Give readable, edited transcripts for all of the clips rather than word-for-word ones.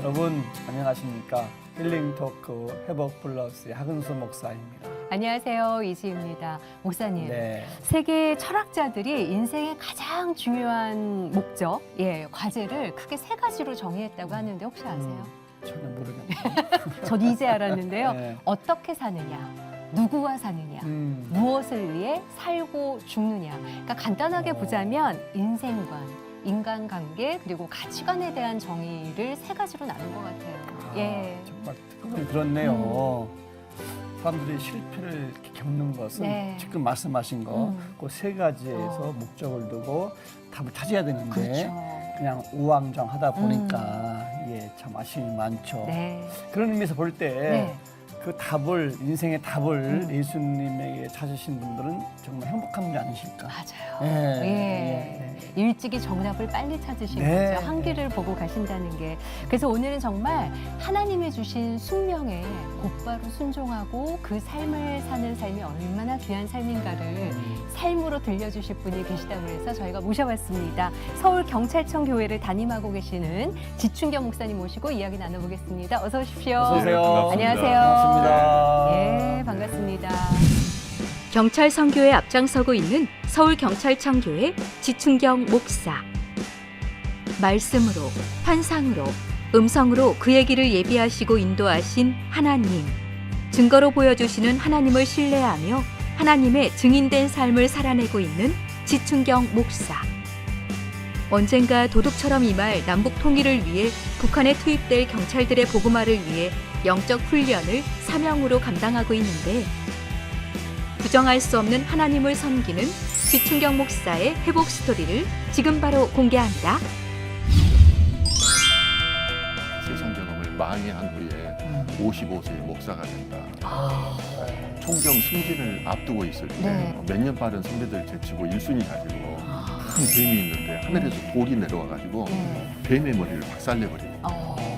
여러분 안녕하십니까? 힐링 토크 회복 플러스의 하근수 목사입니다. 안녕하세요. 이지입니다. 목사님, 네. 세계 철학자들이 인생의 가장 중요한 목적, 과제를 크게 세 가지로 정의했다고 하는데 혹시 아세요? 전혀 모르겠네요. 저도 이제 알았는데요. 네. 어떻게 사느냐, 누구와 사느냐, 무엇을 위해 살고 죽느냐. 그러니까 간단하게 보자면 인생관, 인간관계, 그리고 가치관에 대한 정의를 세 가지로 나눈 것 같아요. 정말 그걸 들었네요. 사람들이 실패를 이렇게 겪는 것은 네. 지금 말씀하신 거 그 세 가지에서 목적을 두고 답을 찾아야 되는데 그렇죠. 그냥 우왕좌왕하다 보니까 참 아쉬움이 많죠. 네. 그런 의미에서 볼 때 네. 그 답을, 인생의 답을 예수님에게 찾으신 분들은 정말 행복한 분이 아니실까. 맞아요. 일찍이 정답을 빨리 찾으신 네. 거죠. 한길을 보고 가신다는 게. 그래서 오늘은 정말 하나님이 주신 숙명에 곧바로 순종하고 그 삶을 사는 삶이 얼마나 귀한 삶인가를 삶으로 들려주실 분이 계시다고 해서 저희가 모셔봤습니다. 서울경찰청 교회를 담임하고 계시는 지춘경 목사님 모시고 이야기 나눠보겠습니다. 어서 오십시오. 어서 오세요. 반갑습니다. 안녕하세요. 반갑습니다. 예, 반갑습니다. 경찰 선교에 앞장서고 있는 서울경찰청 교회 지춘경 목사. 말씀으로, 환상으로, 음성으로 그의 길을 예비하시고 인도하신 하나님. 증거로 보여주시는 하나님을 신뢰하며 하나님의 증인된 삶을 살아내고 있는 지춘경 목사. 언젠가 도둑처럼 임할 남북 통일을 위해 북한에 투입될 경찰들의 복음화를 위해 영적 훈련을 사명으로 감당하고 있는데 부정할 수 없는 하나님을 섬기는 지춘경 목사의 회복 스토리를 지금 바로 공개합니다. 세상 경험을 많이 한 후에 55세의 목사가 된다. 총경 승진을 앞두고 있을 때 네. 몇 년 빠른 선배들 제치고 1순위 가지고 큰 뱀이 있는데 하늘에서 돌이 내려와가지고 뱀의 머리를 박살내버리고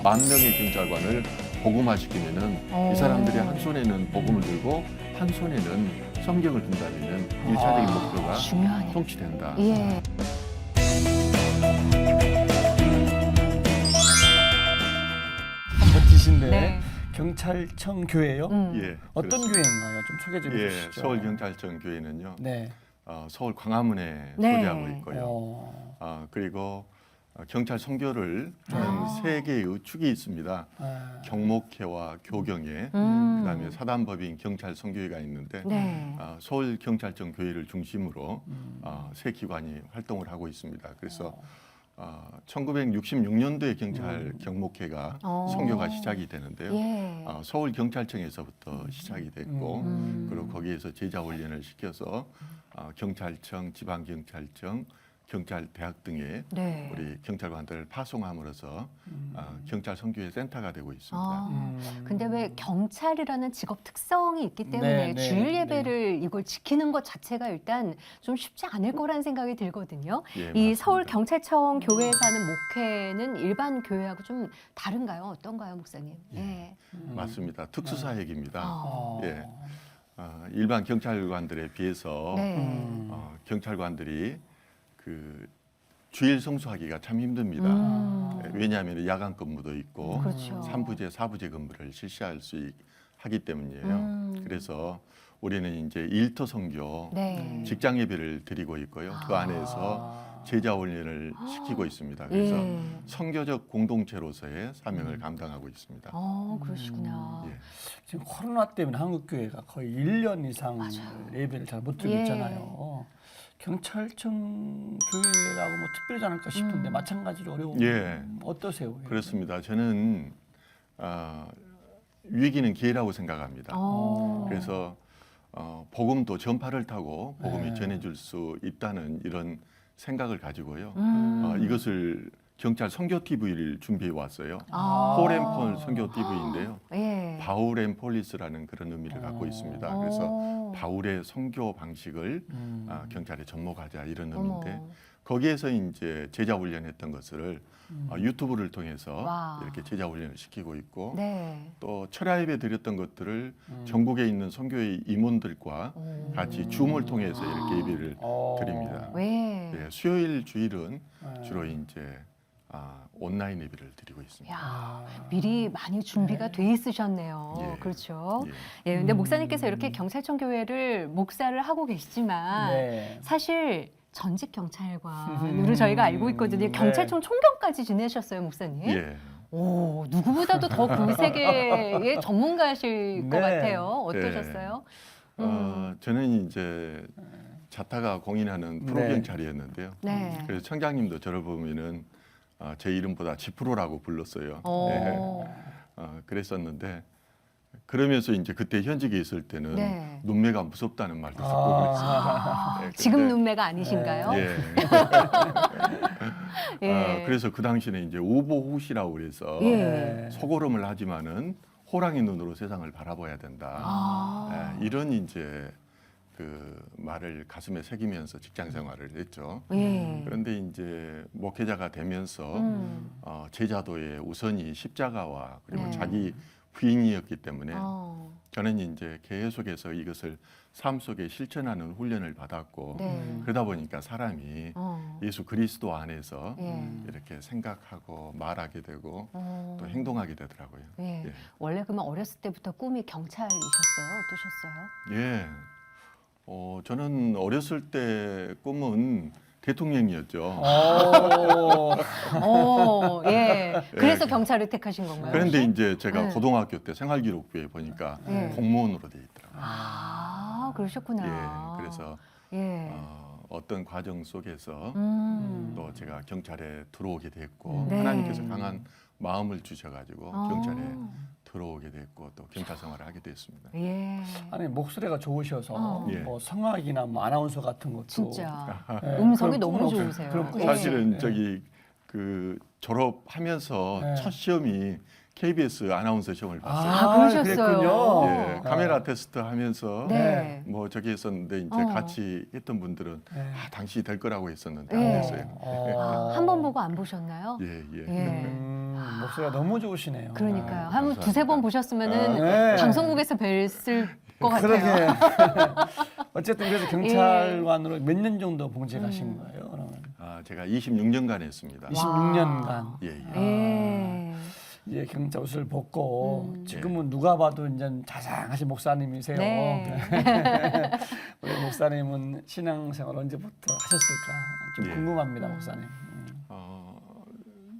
10,000명의 경찰관을 복음화시키면은 이 사람들이 한 손에는 복음을 들고 한 손에는 성경을 든다면은 1차적인 목표가 중요하네요. 성취된다. 예. 멋지신데 네. 경찰청 교회요? 예, 어떤 그렇습니다. 교회인가요? 좀 소개 좀 예, 해주시죠. 서울경찰청 교회는요. 네. 서울 광화문에 네. 소재하고 있고요. 그리고 경찰 선교를 하는 세 개의 축이 있습니다. 경목회와 교경회, 그다음에 사단법인 경찰 선교회가 있는데 네. 서울 경찰청 교회를 중심으로 세 기관이 활동을 하고 있습니다. 그래서 1966년도에 경찰 경목회가 선교가 시작이 되는데요. 예. 서울 경찰청에서부터 시작이 됐고, 그리고 거기에서 제자 훈련을 시켜서 경찰청, 지방경찰청, 경찰대학 등에 네. 우리 경찰관들을 파송함으로써 경찰 선교회 센터가 되고 있습니다. 근데 왜 경찰이라는 직업 특성이 있기 때문에 네, 네, 주일 예배를 이걸 지키는 것 자체가 일단 좀 쉽지 않을 거라는 생각이 들거든요. 예, 이 맞습니다. 서울 경찰청 교회에서 하는 목회는 일반 교회하고 좀 다른가요? 어떤가요, 목사님? 예. 맞습니다. 특수사역입니다. 아. 예. 일반 경찰관들에 비해서 네. 경찰관들이 그 주일 성수하기가 참 힘듭니다. 왜냐하면 야간 근무도 있고 그렇죠. 3부제, 4부제 근무를 실시할 수 하기 때문이에요. 그래서 우리는 이제 일터 선교, 네. 직장 예배를 드리고 있고요. 그 안에서 제자 훈련을 시키고 있습니다. 그래서 예. 선교적 공동체로서의 사명을 감당하고 있습니다. 그러시구나. 예. 지금 코로나 때문에 한국 교회가 거의 1년 이상 예배를 잘 못 드리고 예. 있잖아요. 경찰청 교회라고 뭐 특별하지 않을까 싶은데 마찬가지로 어려운 예. 어떠세요? 그렇습니다. 저는 위기는 기회라고 생각합니다. 그래서 복음도 전파를 타고 복음이 전해줄 수 있다는 이런 생각을 가지고요. 이것을 경찰 선교 TV를 준비해 왔어요. 폴앤폴 선교 TV인데요. 예. 바울앤폴리스라는 그런 의미를 갖고 있습니다. 그래서 바울의 선교 방식을 경찰에 접목하자 이런 의미인데 거기에서 이제 제자 훈련했던 것을 유튜브를 통해서 와. 이렇게 제자 훈련을 시키고 있고 네. 또 철야 예배 드렸던 것들을 전국에 있는 선교의 임원들과 같이 줌을 통해서 이렇게 예배를 드립니다. 왜? 네, 수요일 주일은 주로 이제 온라인 예배를 드리고 있습니다. 야, 미리 많이 준비가 돼 있으셨네요. 예. 그렇죠. 예. 예, 근데 목사님께서 이렇게 경찰청 교회를 목사를 하고 계시지만 네. 사실 전직 경찰관으로 저희가 알고 있거든요. 경찰청 총경까지 지내셨어요, 목사님. 예. 오, 누구보다도 더 그 세계의 전문가실 것 네. 같아요. 어떠셨어요? 저는 이제 자타가 공인하는 프로경찰이었는데요. 네. 그래서 청장님도 저를 보면은 제 이름보다 지프로라고 불렀어요. 오. 그랬었는데 그러면서 이제 그때 현직에 있을 때는 네. 눈매가 무섭다는 말도 듣고 그랬어요. 아, 네, 지금 근데- 눈매가 아니신가요? 예. 예. 그래서 그 당시에는 이제 우보호시라고 그래서 예. 소고름을 하지만은 호랑이 눈으로 세상을 바라봐야 된다. 아. 이런 이제 그 말을 가슴에 새기면서 직장 생활을 했죠. 예. 그런데 이제 목회자가 되면서 제자도의 우선이 십자가와 그리고 네. 자기 부인이었기 때문에 어. 저는 이제 계속해서 이것을 삶 속에 실천하는 훈련을 받았고 네. 그러다 보니까 사람이 어. 예수 그리스도 안에서 예. 이렇게 생각하고 말하게 되고 어. 또 행동하게 되더라고요. 예. 예. 원래 그러면 어렸을 때부터 꿈이 경찰이셨어요? 어떠셨어요? 예. 저는 어렸을 때 꿈은 대통령이었죠. 예. 그래서 예. 경찰을 택하신 건가요? 그런데 이제 제가 네. 고등학교 때 생활기록부에 보니까 네. 공무원으로 돼 있더라고요. 아, 그러셨구나. 예. 그래서 예. 어떤 과정 속에서 또 제가 경찰에 들어오게 됐고 네. 하나님께서 강한 마음을 주셔가지고 어. 경찰에 들어오게 됐고 또 경찰 생활을 하게 됐습니다. 예. 아니 목소리가 좋으셔서 예. 뭐 성악이나 뭐 아나운서 같은 것도 진짜 예, 음성이 그런 너무 꿈은 좋으세요. 그런 꿈은 예. 사실은 예. 저기 그 졸업하면서 네. 첫 시험이 KBS 아나운서 시험을 봤어요. 아, 그러셨어요? 그랬군요. 예, 카메라 테스트 하면서 네. 뭐 저기 했었는데 이제 어. 같이 했던 분들은 네. 당신이 될 거라고 했었는데 예. 안 됐어요. 한 번 보고 안 보셨나요? 예, 예. 예. 목소리가 너무 좋으시네요. 그러니까요. 아, 한 번 두세 번 보셨으면은 네. 방송국에서 뵀을 것 같아요. 그러게. 어쨌든 그래서 경찰관으로 몇 년 정도 봉직하신 거예요? 그러면 제가 26년간 했습니다. 26년간. 예, 예. 예. 이제 경찰 옷을 벗고 지금은 누가 봐도 이제 자상하신 목사님이세요. 네. 우리 목사님은 신앙생활 언제부터 하셨을까 좀 예. 궁금합니다, 목사님.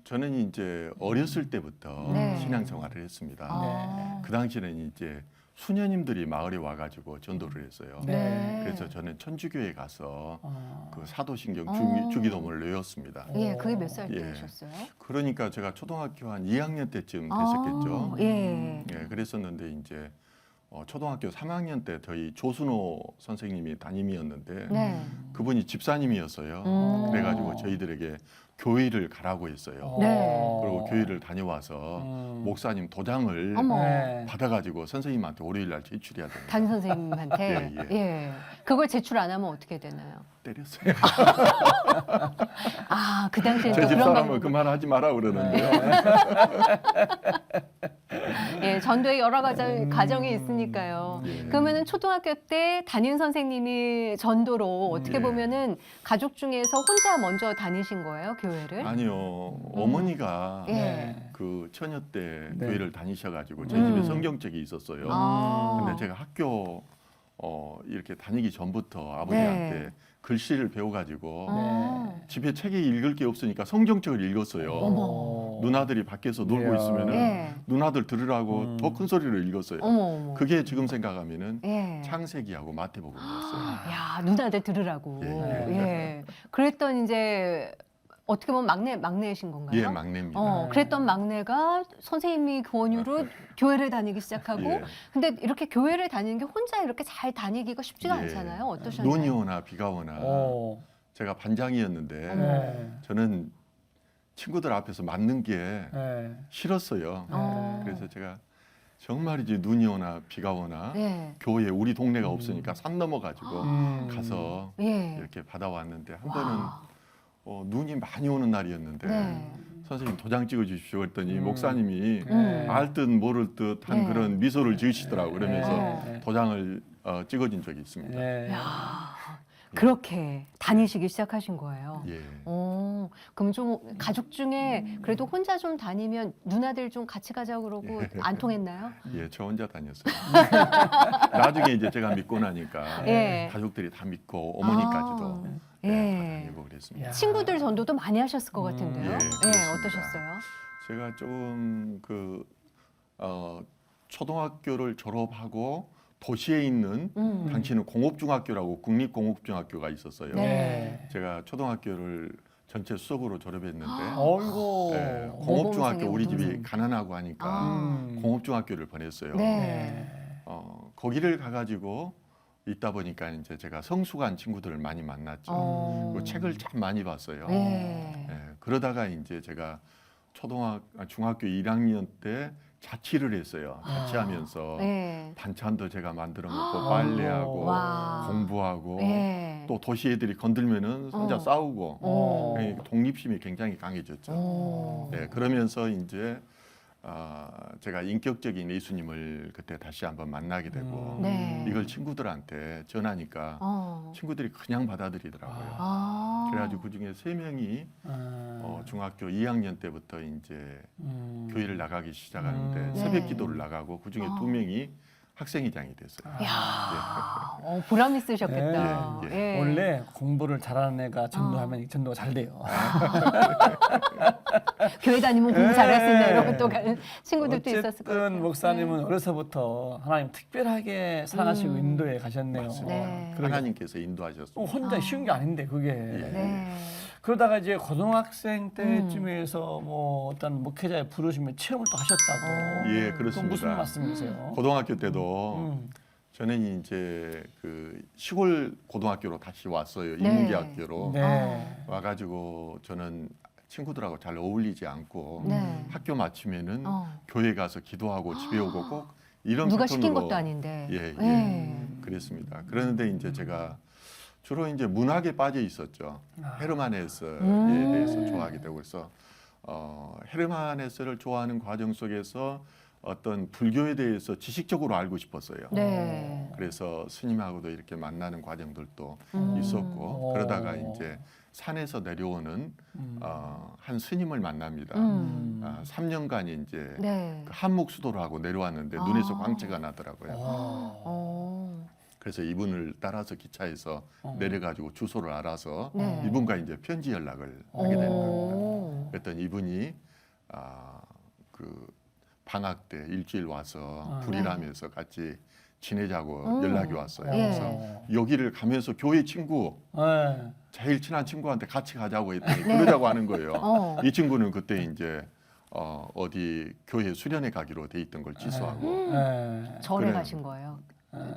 저는 이제 어렸을 때부터 네. 신앙생활을 했습니다. 아. 그 당시에는 이제 수녀님들이 마을에 와가지고 전도를 했어요. 네. 그래서 저는 천주교에 가서 그 사도신경 어. 주기도문을 외웠습니다. 예, 그게 몇 살 예. 때셨어요? 그러니까 제가 초등학교 한 2학년 때쯤 됐었겠죠. 아, 예. 예, 그랬었는데 이제 초등학교 3학년 때 저희 조순호 선생님이 담임이었는데 네. 그분이 집사님이었어요. 그래가지고 저희들에게 교회를 가라고 했어요. 네. 그리고 교회를 다녀와서 목사님 도장을 어머. 네. 받아가지고 선생님한테 월요일 날 제출해야 됩니다. 담임 선생님한테 예, 예. 그걸 제출 안 하면 어떻게 되나요? 때렸어요. 아, 그 당시에 또 제 그런 집사람은 방법. 그만하지 마라 그러는데요. 예, 전도에 여러 가지 과정이 있으니까요. 예. 그러면은 초등학교 때 담임 선생님이 전도로 어떻게 예. 보면은 가족 중에서 혼자 먼저 다니신 거예요, 교회를? 아니요, 어머니가 예. 그 처녀 때 네. 교회를 다니셔가지고 저희 집에 성경책이 있었어요. 아. 근데 제가 학교 이렇게 다니기 전부터 아버지한테 네. 글씨를 배워가지고 아. 집에 책이 읽을 게 없으니까 성경책을 읽었어요. 어머. 누나들이 밖에서 놀고 이야. 있으면은 예. 누나들 들으라고 더 큰 소리로 읽었어요. 어머, 어머. 그게 지금 생각하면은 예. 창세기하고 마태복음이었어요. 야, 누나들 들으라고. 예. 예. 그랬던 이제 어떻게 보면 막내이신 건가요? 예, 막내입니다. 그랬던 막내가 선생님이 권유로 교회를 다니기 시작하고 예. 근데 이렇게 교회를 다니는 게 혼자 이렇게 잘 다니기가 쉽지가 예. 않잖아요. 어떠셨나요? 눈이 오나 비가 오나 제가 반장이었는데 네. 저는 친구들 앞에서 맞는 게 네. 싫었어요. 어. 그래서 제가 정말이지 눈이 오나 비가 오나 예. 교회 우리 동네가 없으니까 산 넘어가지고 가서 예. 이렇게 받아왔는데 한 와. 번은 눈이 많이 오는 날이었는데 네. 선생님 도장 찍어 주십시오 했더니 목사님이 네. 알 듯 모를 듯한 네. 그런 미소를 지으시더라고 그러면서 네. 도장을 찍어준 적이 있습니다. 네. 야. 그렇게 다니시기 시작하신 거예요. 예. 그럼 좀 가족 중에 그래도 혼자 좀 다니면 누나들 좀 같이 가자고 그러고 안 통했나요? 예, 저 혼자 다녔어요. 나중에 이제 제가 믿고 나니까 예. 가족들이 다 믿고 어머니까지도 예. 다 다니고 그랬습니다. 야. 친구들 전도도 많이 하셨을 것 같은데요. 예, 예, 그렇습니다. 어떠셨어요? 제가 조금 초등학교를 졸업하고 도시에 있는 당시는 공업중학교라고 국립공업중학교가 있었어요. 네. 제가 초등학교를 전체 수석으로 졸업했는데 어이구. 예, 공업중학교 우리 집이 모범생이요, 가난하고 하니까 아. 공업중학교를 보냈어요. 네. 거기를 가가지고 있다 보니까 이제 제가 성숙한 친구들을 많이 만났죠. 그리고 책을 참 많이 봤어요. 네. 예, 그러다가 이제 제가 중학교 1학년 때 자취를 했어요. 자취하면서 네. 반찬도 제가 만들어 먹고 빨래하고 와. 공부하고 네. 또 도시 애들이 건들면은 혼자 싸우고 예, 독립심이 굉장히 강해졌죠. 네, 그러면서 이제 제가 인격적인 예수님을 그때 다시 한번 만나게 되고 네. 이걸 친구들한테 전하니까 친구들이 그냥 받아들이더라고요. 그래가지고 그 중에 3명이 중학교 2학년 때부터 이제 교회를 나가기 시작하는데 새벽 기도를 나가고 그 중에 2명이 학생회장이 됐어요. 야, 보람 있으셨겠다. 예, 예. 원래 공부를 잘하는 애가 전도하면 전도가 잘 돼요. 교회 다니면 공부 잘할 수 있나 이런 또 친구들도 있었을 것 같아요. 어쨌든 목사님은 어려서부터 하나님 특별하게 사랑하시고 인도에 가셨네요. 네. 하나님께서 인도하셨습니다. 혼자 쉬운 게 아닌데 그게. 네. 그러다가 이제 고등학생 때쯤에서 뭐 어떤 목회자의 부르심을 체험을 또 하셨다고. 예, 또 그렇습니다. 무슨 말씀이세요? 고등학교 때도 음. 저는 이제 그 시골 고등학교로 다시 왔어요. 네. 인문계학교로 네. 와가지고 저는 친구들하고 잘 어울리지 않고 네. 학교 마치면은 교회 가서 기도하고 집에 오고 꼭 이런 누가 패턴으로 시킨 것도 아닌데. 예, 예. 그랬습니다. 그런데 이제 제가 주로 이제 문학에 빠져 있었죠. 헤르만 헤세에 대해서 좋아하게 되고 그래서 헤르만 헤세를 좋아하는 과정 속에서 어떤 불교에 대해서 지식적으로 알고 싶었어요. 네. 그래서 스님하고도 이렇게 만나는 과정들도 음. 있었고 그러다가 이제 산에서 내려오는 한 스님을 만납니다. 3년간 이제 네. 그 한묵수도를 하고 내려왔는데 눈에서 광채가 나더라고요. 그래서 이분을 따라서 기차에서 내려가지고 주소를 알아서 네. 이분과 이제 편지 연락을 하게 되는 겁니다. 그랬더니 이분이 그 방학 때 일주일 와서 불이라면서 같이 지내자고 연락이 왔어요. 예. 그래서 여기를 가면서 교회 친구 네. 제일 친한 친구한테 같이 가자고 했더니 그러자고 하는 거예요. 이 친구는 그때 이제 어디 교회 수련회 가기로 돼 있던 걸 취소하고 네. 절에 그래. 가신 거예요.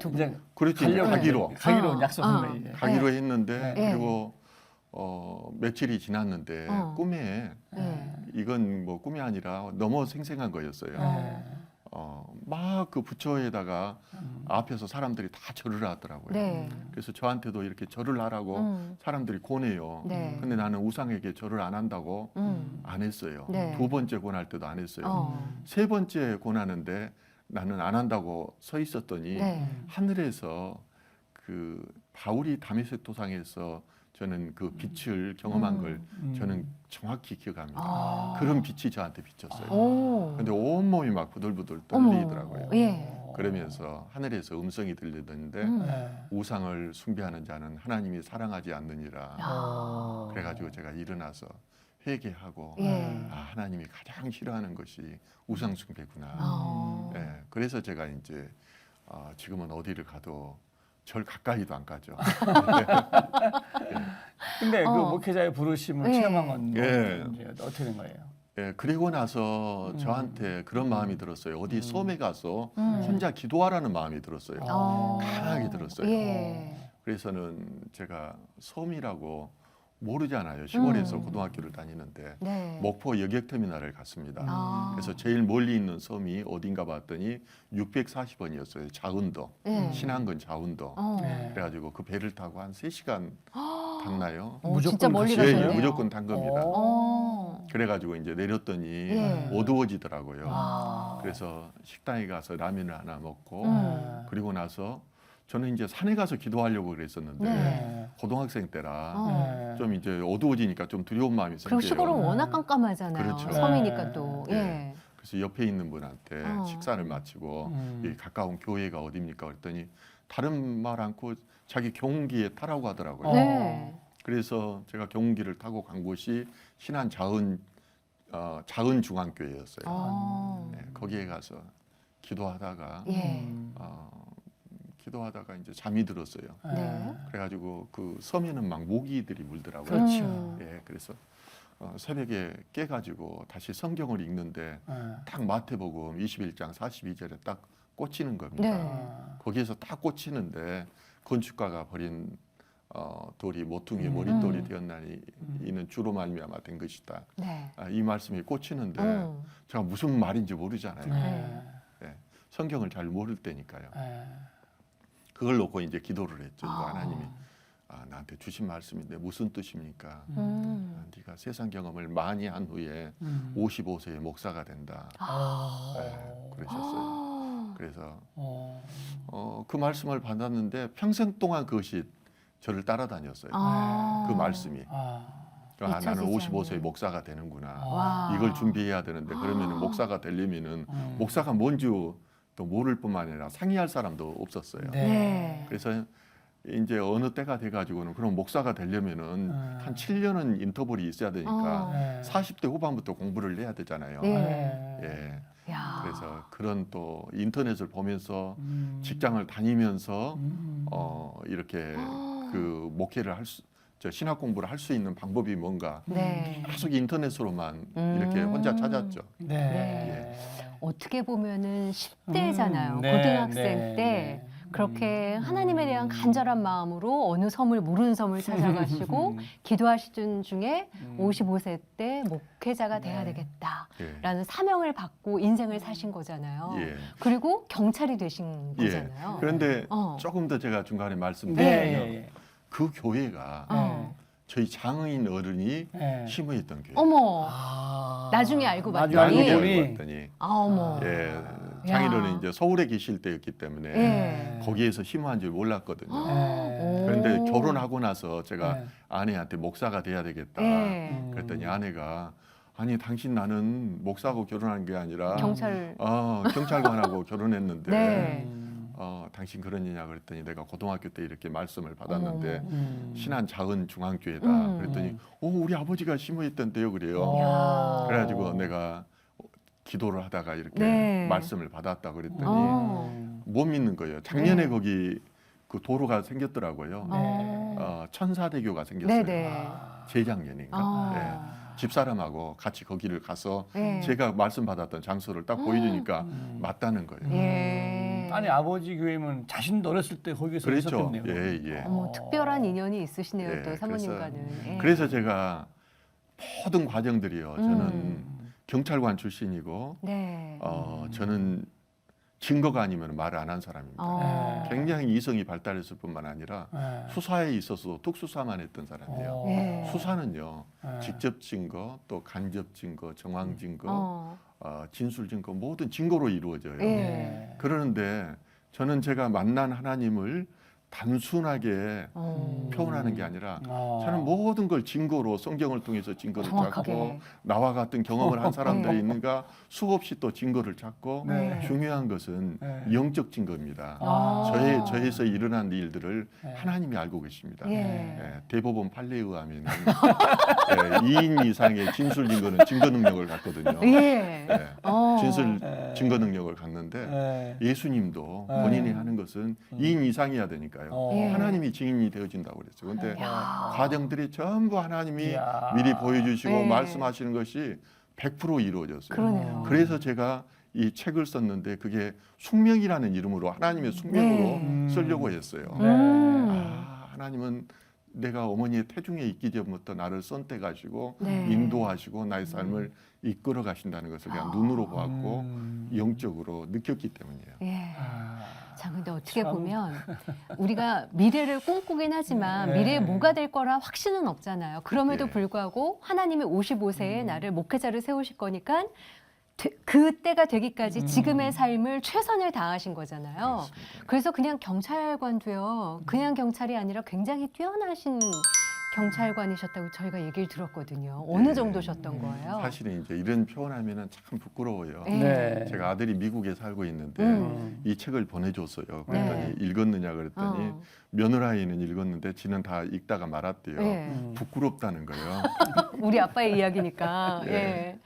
두 분. 이제 그렇지 이제 가기로 약속한 거예요. 가기로 했는데 네. 그리고 며칠이 지났는데 꿈에 네. 이건 뭐 꿈이 아니라 너무 생생한 거였어요. 막 그 부처에다가 앞에서 사람들이 다 절을 하더라고요. 네. 그래서 저한테도 이렇게 절을 하라고 사람들이 권해요. 네. 근데 나는 우상에게 절을 안 한다고 안 했어요. 네. 2번째 권할 때도 안 했어요. 3번째 권하는데 나는 안 한다고 서 있었더니 네. 하늘에서 그 바울이 다메섹 도상에서 저는 그 빛을 경험한 걸 저는 정확히 기억합니다. 그런 빛이 저한테 비쳤어요. 근데 온몸이 막 부들부들 떨리더라고요. 예. 그러면서 하늘에서 음성이 들리던데 네. 우상을 숭배하는 자는 하나님이 사랑하지 않느니라. 그래가지고 제가 일어나서 회개하고 예. 하나님이 가장 싫어하는 것이 우상 숭배구나. 예, 그래서 제가 이제 지금은 어디를 가도 절 가까이도 안 가죠. 근데 그 목회자의 부르심을 예. 체험한 건 예. 이제 어떻게 된 거예요? 예, 그리고 나서 저한테 그런 마음이 들었어요. 어디 섬에 가서 혼자 기도하라는 마음이 들었어요. 강하게 들었어요. 예. 그래서는 제가 섬이라고 모르잖아요. 시골에서 고등학교를 다니는데 네. 목포 여객터미널을 갔습니다. 아. 그래서 제일 멀리 있는 섬이 어딘가 봤더니 640원이었어요. 자운도, 네. 신안군 자운도. 네. 그래가지고 그 배를 타고 한 3시간 탔나요? 진짜 멀리 가셨네요. 가셨네요. 무조건 탄 겁니다. 어. 그래가지고 이제 내렸더니 예. 어두워지더라고요. 아. 그래서 식당에 가서 라면을 하나 먹고 네. 그리고 나서 저는 이제 산에 가서 기도하려고 그랬었는데 네. 고등학생 때라 어. 좀 이제 어두워지니까 좀 두려운 마음이 그리고 생겨요. 시골은 워낙 깜깜하잖아요. 그렇죠. 섬이니까 또. 네. 예. 그래서 옆에 있는 분한테 어. 식사를 마치고 이 가까운 교회가 어디입니까? 그랬더니 다른 말 않고 자기 경운기에 타라고 하더라고요. 네. 그래서 제가 경운기를 타고 간 곳이 신안 작은 중앙교회였어요. 어. 네, 거기에 가서 기도하다가 예. 기도하다가 이제 잠이 들었어요. 네. 그래가지고 그 섬에는 막 모기들이 물더라고요. 그렇죠. 예, 그래서 새벽에 깨가지고 다시 성경을 읽는데 네. 딱 마태복음 21장 42절에 딱 꽂히는 겁니다. 네. 거기에서 딱 꽂히는데 건축가가 버린 돌이 모퉁이의 머릿돌이 되었나니 이는 주로 말미암아 된 것이다. 네. 이 말씀이 꽂히는데 제가 무슨 말인지 모르잖아요. 네. 예, 성경을 잘 모를 때니까요. 네. 그걸 놓고 이제 기도를 했죠. 아. 하나님이 나한테 주신 말씀인데 무슨 뜻입니까? 네가 세상 경험을 많이 한 후에 55세에 목사가 된다. 네, 그러셨어요. 그래서 그 말씀을 받았는데 평생 동안 그것이 저를 따라다녔어요. 그 말씀이. 나는 잊혀지지 55세에 않는. 목사가 되는구나. 와. 이걸 준비해야 되는데 그러면 목사가 되려면은 목사가 뭔지 또 모를 뿐만 아니라 상의할 사람도 없었어요. 네. 그래서 이제 어느 때가 돼가지고는 그럼 목사가 되려면은 한 7년은 인터벌이 있어야 되니까 네. 40대 후반부터 공부를 해야 되잖아요. 네. 예. 야. 그래서 그런 또 인터넷을 보면서 직장을 다니면서 이렇게 그 목회를 신학 공부를 할 수 있는 방법이 뭔가 네. 계속 인터넷으로만 이렇게 혼자 찾았죠. 네. 어떻게 보면은 10대잖아요. 네, 고등학생 네, 때 네. 그렇게 하나님에 대한 간절한 마음으로 어느 섬을 모르는 섬을 찾아가시고 기도하시던 중에 55세 때 목회자가 돼야 네. 되겠다라는 예. 사명을 받고 인생을 사신 거잖아요. 예. 그리고 경찰이 되신 예. 거잖아요. 그런데 어. 조금 더 제가 중간에 네. 말씀드리면 네. 그 교회가 어. 저희 장애인 어른이 네. 심어있던 교회. 어머. 아. 나중에 알고 봤더니. 나중에 봤더니. 알고 봤더니 아, 어머. 예, 장인어른이 이제 서울에 계실 때였기 때문에 예. 거기에서 심어한 줄 몰랐거든요. 네. 그런데 오. 결혼하고 나서 제가 네. 아내한테 목사가 돼야 되겠다. 예. 그랬더니 아내가 아니 당신 나는 목사하고 결혼한 게 아니라 경찰관하고 결혼했는데 네. 당신 그러느냐 그랬더니 내가 고등학교 때 이렇게 말씀을 받았는데 어머. 신안 작은 중앙교회다. 그랬더니 우리 아버지가 심어있던데요 그래요. 야. 그래가지고 내가 기도를 하다가 이렇게 네. 말씀을 받았다 그랬더니 못 믿는 거예요. 작년에 네. 거기 그 도로가 생겼더라고요. 천사대교가 생겼어요. 네네. 재작년인가. 예. 집사람하고 같이 거기를 가서 네. 제가 말씀 받았던 장소를 딱 보여주니까 맞다는 거예요. 예. 아니 아버지 교회면 자신도 어렸을 때 거기서 그렇죠. 있었겠네요. 예, 예. 어머, 특별한 인연이 있으시네요. 예, 또 사모님과는. 예. 그래서 제가 모든 과정들이요. 저는 경찰관 출신이고 네. 저는 증거가 아니면 말을 안 한 사람입니다. 어. 굉장히 이성이 발달했을 뿐만 아니라 네. 수사에 있어서 특수사만 했던 사람이에요. 네. 수사는요. 네. 직접 증거, 또 간접 증거, 정황 증거, 어. 진술 증거 모든 증거로 이루어져요. 예. 네. 그러는데 저는 제가 만난 하나님을 단순하게 어. 표현하는 게 아니라 어. 저는 모든 걸 증거로 성경을 통해서 증거를 정확하게. 찾고 나와 같은 경험을 한 사람들이 네. 있는가 수없이 또 증거를 찾고 네. 중요한 것은 네. 영적 증거입니다. 아. 저에서 일어난 일들을 네. 하나님이 알고 계십니다. 예. 예, 대법원 판례에 의하면 2인 이상의 진술 증거는 증거 능력을 갖거든요. 예. 예, 어. 진술 네. 증거 능력을 갖는데 네. 예수님도 네. 본인이 하는 것은 2인 이상이어야 되니까요. 예. 하나님이 증인이 되어준다고 그랬어요. 그런데 야. 과정들이 전부 하나님이 이야. 미리 보여주시고 네. 말씀하시는 것이 100% 이루어졌어요. 그러네요. 그래서 제가 이 책을 썼는데 그게 숙명이라는 이름으로 하나님의 숙명으로 네. 쓰려고 했어요. 하나님은 내가 어머니의 태중에 있기 전부터 나를 선택하시고 네. 인도하시고 나의 삶을 이끌어 가신다는 것을 그냥 눈으로 보았고 영적으로 느꼈기 때문이에요. 예. 아. 자, 근데 어떻게 참. 보면 우리가 미래를 꿈꾸긴 하지만 네. 미래에 뭐가 될 거라 확신은 없잖아요. 그럼에도 예. 불구하고 하나님이 55세에 나를 목회자를 세우실 거니까 그때가 되기까지 지금의 삶을 최선을 다하신 거잖아요. 그렇습니다. 그래서 그냥 경찰관도요. 그냥 경찰이 아니라 굉장히 뛰어나신 경찰관이셨다고 저희가 얘기를 들었거든요. 어느 네. 정도셨던 거예요? 사실은 이제 이런 표현하면은 참 부끄러워요. 네. 네. 제가 아들이 미국에 살고 있는데 이 책을 보내줬어요. 그랬더니 네. 읽었느냐 그랬더니 어. 며느라이는 읽었는데 지는 다 읽다가 말았대요. 네. 부끄럽다는 거예요. 우리 아빠의 이야기니까. 네. 예.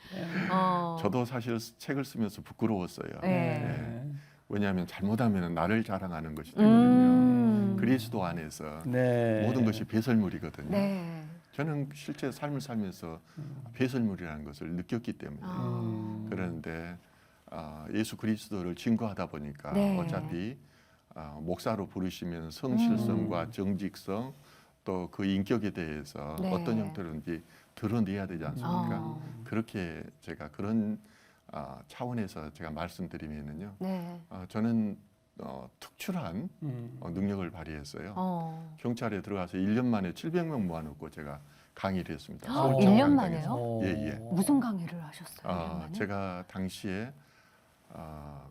저도 사실 책을 쓰면서 부끄러웠어요. 네. 네. 왜냐하면 잘못하면 나를 자랑하는 것이 되거든요. 그리스도 안에서 네. 모든 것이 배설물이거든요. 네. 저는 실제 삶을 살면서 배설물이라는 것을 느꼈기 때문에 그런데 예수 그리스도를 증거하다 보니까 네. 어차피 목사로 부르시면 성실성과 정직성 또 그 인격에 대해서 네. 어떤 형태로든지 드러내야 되지 않습니까? 그렇게 제가 그런 차원에서 제가 말씀드리면은요. 네. 저는 특출한 능력을 발휘했어요. 경찰에 들어가서 1년 만에 700명 모아놓고 제가 강의를 했습니다. 아, 서울 1년 정강당에서. 만에요? 예, 예. 무슨 강의를 하셨어요? 1년 만에? 제가 당시에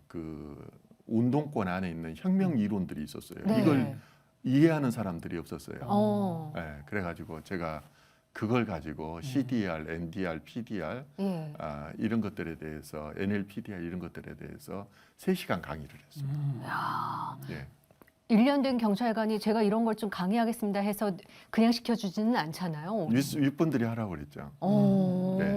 그 운동권 안에 있는 혁명 이론들이 있었어요. 네. 이걸 이해하는 사람들이 없었어요. 어. 네, 그래가지고 제가 그걸 가지고 CDR, NDR, PDR 예. 이런 것들에 대해서 NLPDR 이런 것들에 대해서 3시간 강의를 했어요. 예. 1년 된 경찰관이 제가 이런 걸 좀 강의하겠습니다 해서 그냥 시켜주지는 않잖아요. 윗분들이 하라고 그랬죠. 오. 네.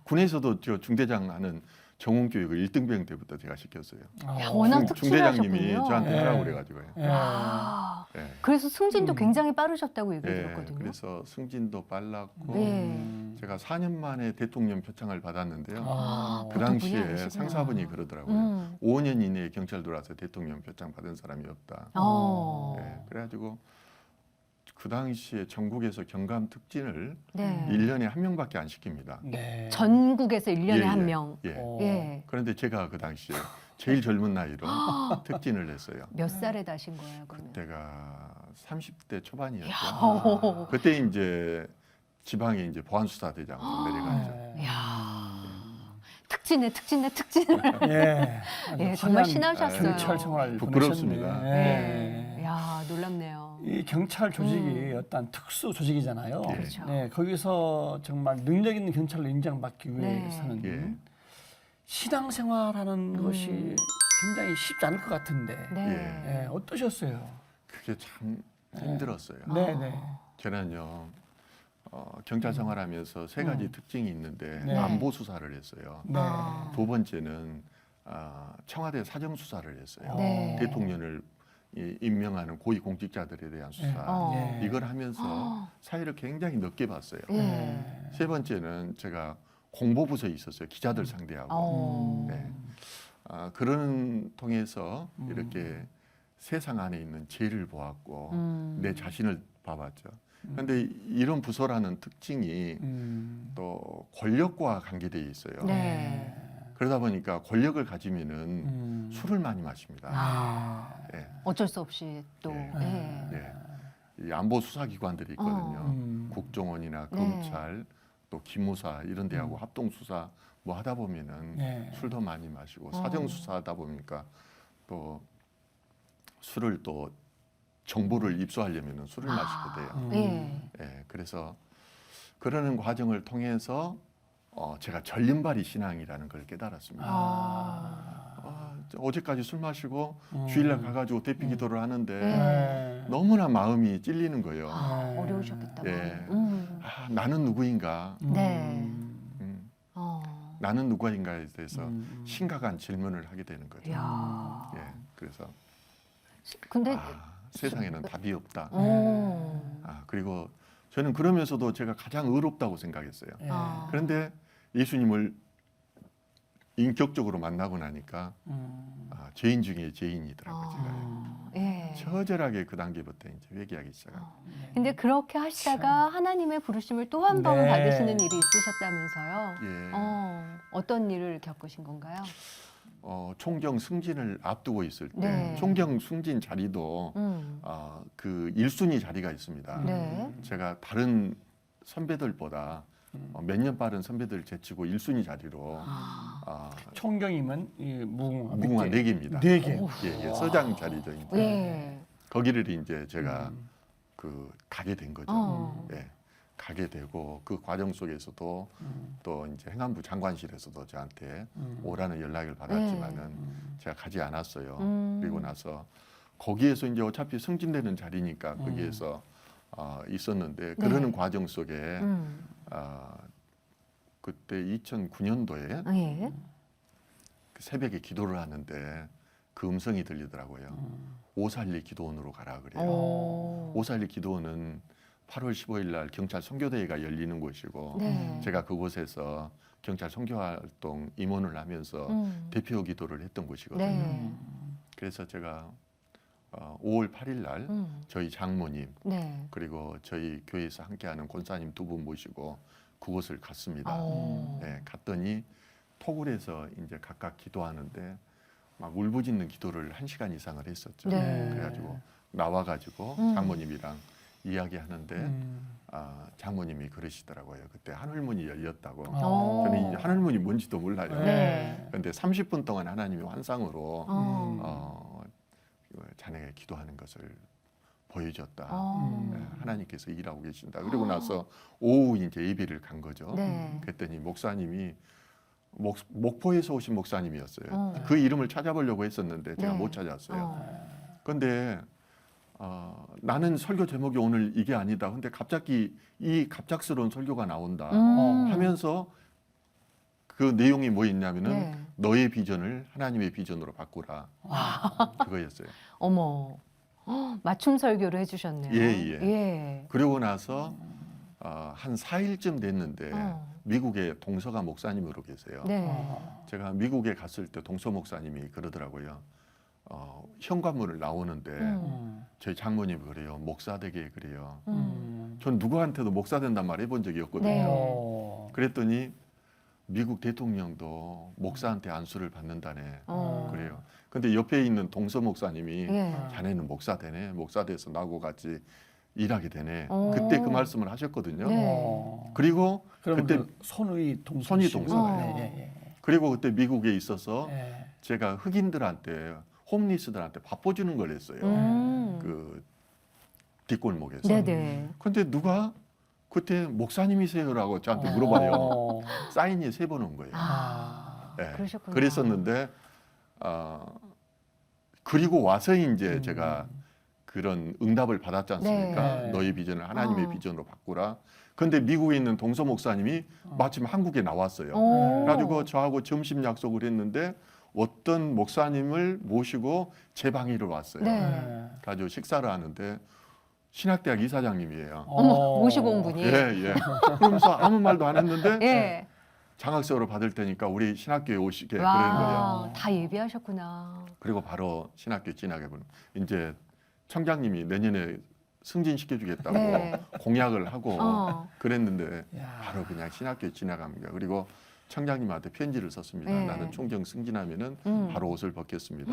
군에서도 저 중대장 하는 정원 교육을 1등병 때부터 제가 시켰어요. 야, 워낙 중대장님이 특출하셨군요. 저한테 네. 하라고 그래가지고요. 아, 예. 그래서 승진도 굉장히 빠르셨다고 얘기 예, 들었거든요. 그래서 승진도 빨랐고 네. 제가 4년 만에 대통령 표창을 받았는데요. 아, 그 보통 분이 당시에 아니시구나. 상사분이 그러더라고요. 5년 이내에 경찰 들어와서 대통령 표창 받은 사람이 없다. 예, 그래가지고 그 당시에 전국에서 경감 특진을 네. 1년에 한 명밖에 안 시킵니다. 네. 전국에서 1년에 예, 한 예. 명. 예. 예. 그런데 제가 그 당시에 제일 젊은 나이로 특진을 했어요. 몇 살에 다신 거예요, 그러면? 그때가 30대 초반이었죠. 야. 그때 이제 지방에 이제 보안수사대장으로 내려갔죠. 네. 야. 특진을. 예. 예, 정말 신하셨어요. 경찰 생활 부끄럽습니다. 보내셨네. 네. 예. 야, 놀랍네요. 이 경찰 조직이 어떤 특수 조직이잖아요. 예. 그렇죠. 네, 거기서 정말 능력 있는 경찰로 인정받기 네. 위해서는 예. 신앙생활하는 것이 굉장히 쉽지 않을 것 같은데 네. 예, 어떠셨어요? 그게 참 힘들었어요. 네, 네. 저는요 경찰 생활하면서 3가지 특징이 있는데 네. 안보 수사를 했어요. 네. 아. 2번째는 청와대 사정 수사를 했어요. 네. 대통령을 임명하는 고위 공직자들에 대한 수사. 어. 예. 이걸 하면서 사회를 굉장히 넓게 봤어요. 예. 3번째는 제가 공보부서에 있었어요. 기자들 상대하고. 어. 네. 그런 통해서 이렇게 세상 안에 있는 죄를 보았고 내 자신을 봐봤죠. 그런데 이런 부서라는 특징이 또 권력과 관계되어 있어요. 네. 그러다 보니까 권력을 가지면은 술을 많이 마십니다. 아. 예. 어쩔 수 없이 또. 예. 예. 예. 이 안보 수사기관들이 있거든요. 국정원이나 네. 검찰, 또 기무사 이런 데하고 합동 수사 뭐 하다 보면은 네. 술도 많이 마시고 사정 수사하다 보니까 또 술을 또 정보를 입수하려면은 술을 마시게 돼요. 예. 예, 그래서 그러는 과정을 통해서 제가 전륜발이 신앙이라는 걸 깨달았습니다. 어제까지 술 마시고 주일날 가가지고 대피 기도를 하는데 네. 너무나 마음이 찔리는 거예요. 어려우셨겠다. 예. 마음이. 나는 누구인가? 네. 나는 누구인가에 대해서 심각한 질문을 하게 되는 거죠. 야. 예, 그래서 근데 세상에는 답이 없다. 어. 그리고 저는 그러면서도 제가 가장 의롭다고 생각했어요. 예. 그런데 예수님을 인격적으로 만나고 나니까 죄인 중에 죄인이더라고요. 제가 예. 처절하게 그 단계부터 이제 회개하기 시작하고. 근데 그렇게 하시다가 하나님의 부르심을 또 한 번 네. 받으시는 일이 있으셨다면서요. 예. 어떤 일을 겪으신 건가요? 총경 승진을 앞두고 있을 때 네. 총경 승진 자리도 그 1순위 자리가 있습니다. 네. 제가 다른 선배들보다 몇 년 빠른 선배들 제치고 1순위 자리로 총경이면 이 무궁화 4개입니다. 4개. 예, 서장 자리죠. 이제. 예. 거기를 이제 제가 가게 된 거죠. 어. 예, 가게 되고 그 과정 속에서도 또 이제 행안부 장관실에서도 저한테 오라는 연락을 받았지만은 제가 가지 않았어요. 그리고 나서 거기에서 이제 어차피 승진되는 자리니까 거기에서 있었는데 그러는 과정 속에 그때 2009년도에 예. 새벽에 기도를 하는데 그 음성이 들리더라고요. 542 기도원으로 가라 그래요. 오. 542 기도원은 8월 15일 날 경찰 선교대회가 열리는 곳이고 네. 제가 그곳에서 경찰 선교활동 임원을 하면서 대표 기도를 했던 곳이거든요. 네. 그래서 제가 5월 8일 날 저희 장모님 네. 그리고 저희 교회에서 함께하는 권사님 2분 모시고 그곳을 갔습니다. 오. 네, 갔더니 토굴에서 이제 각각 기도하는데 막 울부짖는 기도를 1시간 이상을 했었죠. 네. 그래가지고 나와가지고 장모님이랑 이야기하는데 장모님이 그러시더라고요. 그때 하늘문이 열렸다고. 오. 저는 이제 하늘문이 뭔지도 몰라요. 네. 그런데 30분 동안 하나님이 환상으로 자네가 기도하는 것을 보여줬다. 네, 하나님께서 일하고 계신다. 그리고 나서 오후 이제 예배를 간 거죠. 네. 그랬더니 목사님이 목포에서 오신 목사님이었어요. 그 이름을 찾아보려고 했었는데 제가 네. 못 찾았어요. 그런데 나는 설교 제목이 오늘 이게 아니다. 근데 갑자기 이 갑작스러운 설교가 나온다 하면서 그 내용이 뭐 있냐면은 네. 너의 비전을 하나님의 비전으로 바꾸라. 그거였어요. 어머. 맞춤 설교를 해주셨네요. 예. 예. 그러고 나서 한 4일쯤 됐는데 미국에 동서가 목사님으로 계세요. 네. 제가 미국에 갔을 때 동서 목사님이 그러더라고요. 현관문을 나오는데 저희 장모님이 그래요. 목사 되게 그래요. 전 누구한테도 목사 된단 말 해본 적이 없거든요. 네. 그랬더니 미국 대통령도 목사한테 안수를 받는다네. 그래요. 근데 옆에 있는 동서 목사님이 예. 자네는 목사 되네. 목사 돼서 나하고 같이 일하게 되네. 오. 그때 그 말씀을 하셨거든요. 네. 그리고 그럼 그때 그 손의 동서 손의 씨고. 동서예요. 예. 그리고 그때 미국에 있어서 예. 제가 흑인들한테 홈리스들한테 밥 보주는 걸 했어요. 그 뒷골목에서. 네네. 근데 누가 그때 목사님이세요라고 저한테 물어봐요. 사인이 3번 온 거예요. 예, 그러셨구나. 그랬었는데 그리고 와서 이제 제가 그런 응답을 받았지 않습니까? 네. 너의 비전을 하나님의 비전으로 바꾸라. 근데 미국에 있는 동서 목사님이 마침 한국에 나왔어요. 그래가지고 저하고 점심 약속을 했는데 어떤 목사님을 모시고 제 방으로 왔어요. 네. 가지고 식사를 하는데 신학대학 이사장님이에요. 어머, 모시고 온 분이. 예. 그러면서 아무 말도 안 했는데 예. 장학서를 받을 테니까 우리 신학교에 오시게 그러는 와, 거예요. 다 예비하셨구나. 그리고 바로 신학교 진학해 보는 이제 청장님이 내년에 승진시켜주겠다고 네. 공약을 하고 그랬는데 야. 바로 그냥 신학교에 진학합니다. 그리고 청장님한테 편지를 썼습니다. 네. 나는 총경 승진하면은 바로 옷을 벗겠습니다.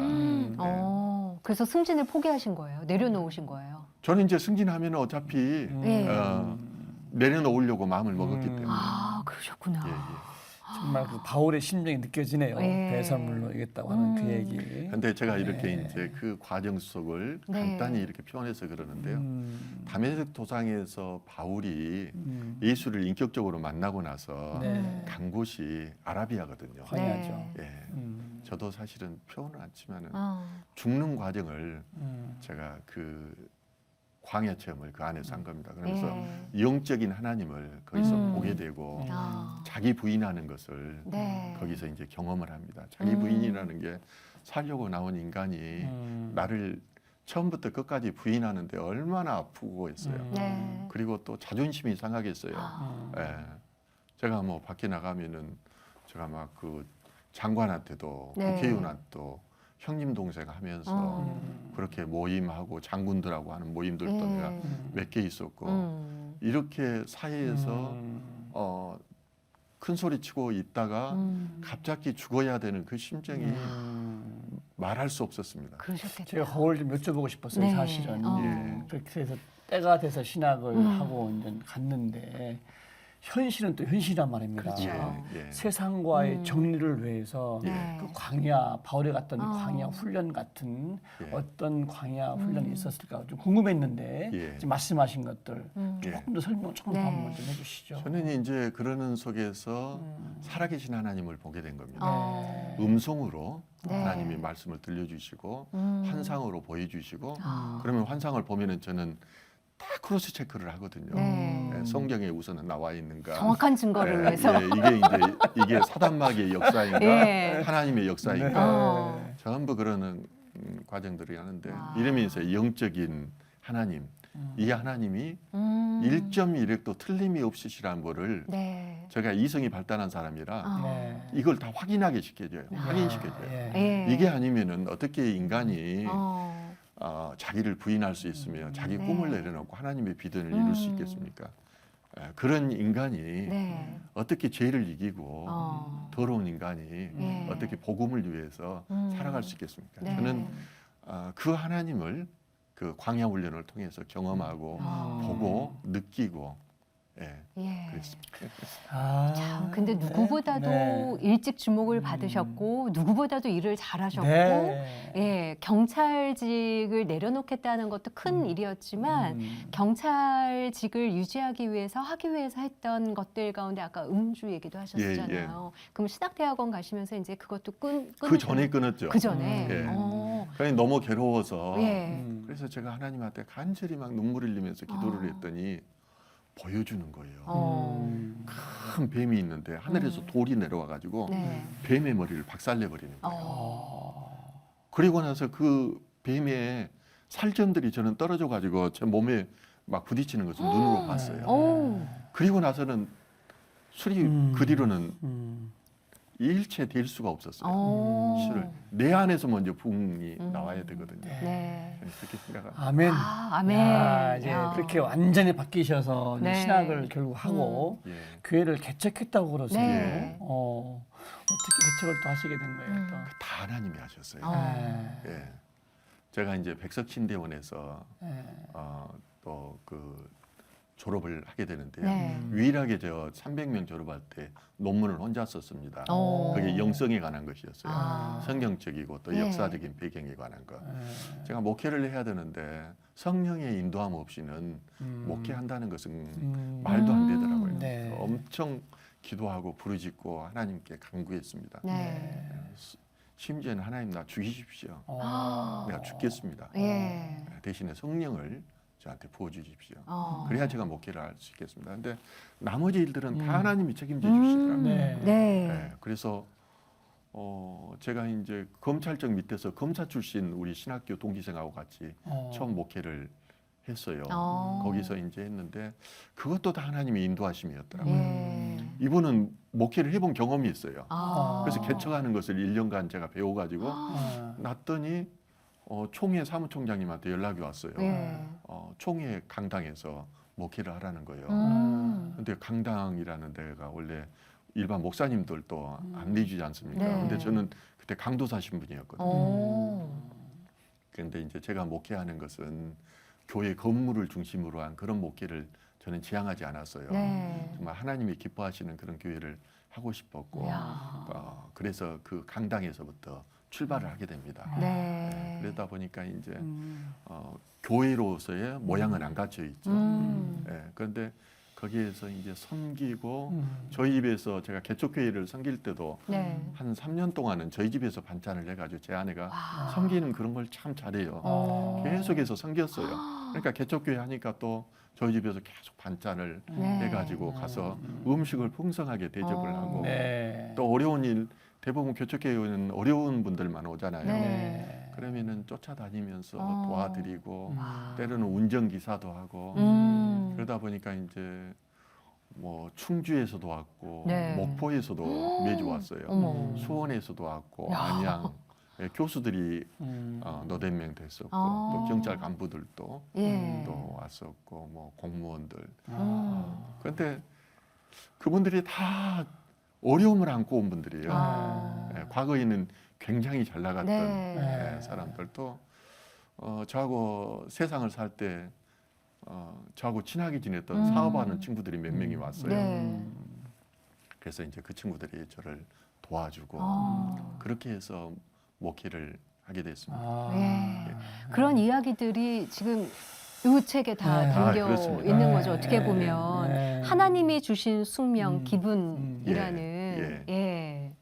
그래서 승진을 포기하신 거예요? 내려놓으신 거예요? 저는 이제 승진하면 어차피 예. 내려놓으려고 마음을 먹었기 때문에. 아, 그러셨구나. 예. 정말 그 바울의 심정이 느껴지네요. 예. 배설물로 이겠다고 하는 그 얘기. 근데 제가 이렇게 이제 그 과정 속을 네. 간단히 이렇게 표현해서 그러는데요. 다메섹 도상에서 바울이 예수를 인격적으로 만나고 나서 네. 간 곳이 아라비아거든요. 황야죠. 예. 저도 사실은 표현은 않지만은 아, 죽는 과정을 제가 그 광야 체험을 그 안에서 한 겁니다. 그래서 예. 영적인 하나님을 거기서 보게 되고 아, 자기 부인하는 것을 네. 거기서 이제 경험을 합니다. 자기 부인이라는 게 살려고 나온 인간이 나를 처음부터 끝까지 부인하는데 얼마나 아프고 했어요. 네. 그리고 또 자존심이 상하겠어요. 아. 예. 제가 뭐 밖에 나가면은 제가 막 그 장관한테도 네. 국회의원한테도 형님 동생 하면서 그렇게 모임하고 장군들하고 하는 모임들도 내가 몇 개 있었고 이렇게 사이에서 큰 소리 치고 있다가 갑자기 죽어야 되는 그 심정이 말할 수 없었습니다. 그러셨겠다. 제가 그걸 좀 여쭤보고 싶었어요. 네. 사실은. 예. 그렇게 해서 때가 돼서 신학을 하고 이제 갔는데 현실은 또 현실이란 말입니다. 그렇죠. 예. 세상과의 정리를 위해서 네. 그 광야 바울에 갔던 광야 훈련 같은 예. 어떤 광야 훈련이 있었을까 좀 궁금했는데 예. 지금 말씀하신 것들 예. 조금 더 설명 조금 네. 더 한번 좀 해주시죠. 저는 이제 그러는 속에서 살아계신 하나님을 보게 된 겁니다. 어. 음성으로 네. 하나님이 말씀을 들려주시고 환상으로 보여주시고 아. 그러면 환상을 보면은 저는 다 크로스 체크를 하거든요. 네. 예, 성경에 우선은 나와 있는가. 정확한 증거를 예, 위해서. 예, 이게 사단마귀의 역사인가 예. 하나님의 역사인가 네. 어. 전부 그러는 과정들이 하는데 아. 이러면서 영적인 하나님 이 하나님이 1.1획도 틀림이 없으시라는 거를 네. 제가 이성이 발달한 사람이라 아. 네. 이걸 다 확인하게 시켜줘요. 확인시켜줘요. 예. 예. 이게 아니면은 어떻게 인간이 어. 자기를 부인할 수 있으며 자기 네. 꿈을 내려놓고 하나님의 비전을 이룰 수 있겠습니까? 그런 인간이 네. 어떻게 죄를 이기고 더러운 인간이 예. 어떻게 복음을 위해서 살아갈 수 있겠습니까? 네. 저는 그 하나님을 그 광야 훈련을 통해서 경험하고 보고 느끼고 예. 그랬습니다. 아, 참, 근데 누구보다도 네. 일찍 주목을 받으셨고 누구보다도 일을 잘하셨고 네. 예, 경찰직을 내려놓겠다는 것도 큰 일이었지만 경찰직을 유지하기 위해서 하기 위해서 했던 것들 가운데 아까 음주 얘기도 하셨잖아요. 그럼 신학대학원 가시면서 이제 그것도 그 전에 끊었죠. 그 전에. 예. 어. 그냥 너무 괴로워서 예. 그래서 제가 하나님한테 간절히 막 눈물 흘리면서 기도를 했더니 보여주는 거예요. 큰 뱀이 있는데 하늘에서 돌이 내려와 가지고 네. 뱀의 머리를 박살내 버리는 거예요. 그리고 나서 그 뱀의 살점들이 저는 떨어져 가지고 제 몸에 막 부딪히는 것을 눈으로 봤어요. 오. 그리고 나서는 술이 그 뒤로는 일체 될 수가 없었어요. 술을 내 안에서 먼저 붕이 나와야 되거든요. 네. 그렇게 생각합니다. 아멘. 아, 아멘. 야, 이제 야. 그렇게 완전히 바뀌셔서 이제 네. 신학을 결국 하고 예. 교회를 개척했다고 그러세요. 네. 어떻게 개척을 또 하시게 된 거예요? 또? 다 하나님이 하셨어요. 어. 네. 예. 제가 이제 백석신대원에서 네. 또 그 졸업을 하게 되는데요. 네. 유일하게 저 300명 졸업할 때 논문을 혼자 썼습니다. 어. 그게 영성에 관한 것이었어요. 아. 성경적이고 또 네. 역사적인 배경에 관한 것. 네. 제가 목회를 해야 되는데 성령의 인도함 없이는 목회한다는 것은 말도 안 되더라고요. 네. 그래서 엄청 기도하고 부르짖고 하나님께 간구했습니다. 네. 심지어는 하나님 나 죽이십시오. 어. 내가 죽겠습니다. 예. 대신에 성령을 저한테 부어주십시오. 어. 그래야 제가 목회를 할 수 있겠습니다. 근데 나머지 일들은 다 하나님이 책임져 주시더라고요. 네. 네. 네, 그래서 제가 이제 검찰청 밑에서 검사 출신 우리 신학교 동기생하고 같이 처음 목회를 했어요. 거기서 이제 했는데 그것도 다 하나님의 인도하심이었더라고요. 예. 이분은 목회를 해본 경험이 있어요. 아. 그래서 개척하는 것을 1년간 제가 배워가지고 났더니 총회 사무총장님한테 연락이 왔어요. 예. 총회 강당에서 목회를 하라는 거예요. 근데 강당이라는 데가 원래 일반 목사님들도 안 내주지 않습니까? 네. 근데 저는 그때 강도사 신분이었거든요. 오. 그런데 이제 제가 목회하는 것은 교회 건물을 중심으로 한 그런 목회를 저는 지향하지 않았어요. 네. 정말 하나님이 기뻐하시는 그런 교회를 하고 싶었고 야. 그래서 그 강당에서부터 출발을 하게 됩니다. 네. 그러다 보니까 이제 교회로서의 모양은 안 갖춰 있죠. 그런데 거기에서 이제 섬기고 저희 집에서 제가 개척교회를 섬길 때도 네. 한 3년 동안은 저희 집에서 반찬을 해가지고 제 아내가 와. 섬기는 그런 걸 참 잘해요. 계속해서 섬겼어요. 그러니까 개척교회 하니까 또 저희 집에서 계속 반찬을 네. 해가지고 가서 음식을 풍성하게 대접을 하고 네. 또 어려운 일 대부분 개척교회는 어려운 분들만 오잖아요. 네. 그러면은 쫓아다니면서 어. 도와드리고 와. 때로는 운전기사도 하고 음. 그러다 보니까 이제 뭐 충주에서도 왔고 네. 목포에서도 매주 왔어요. 어머. 수원에서도 왔고 야. 안양 교수들이 너댓 명 됐었고 아. 또 경찰 간부들도 예. 또 왔었고 뭐 공무원들. 음. 그런데 그분들이 다 어려움을 안고 온 분들이에요. 아. 과거에는 굉장히 잘 나갔던 네. 사람들도 저하고 세상을 살 때 저하고 친하게 지냈던 사업하는 친구들이 몇 명이 왔어요. 네. 그래서 이제 그 친구들이 저를 도와주고 그렇게 해서 목회를 하게 됐습니다. 예. 그런 이야기들이 지금 이 책에 다 네. 담겨 그렇습니다. 있는 거죠. 네. 어떻게 보면 네. 하나님이 주신 숙명, 음. 기분이라는 예.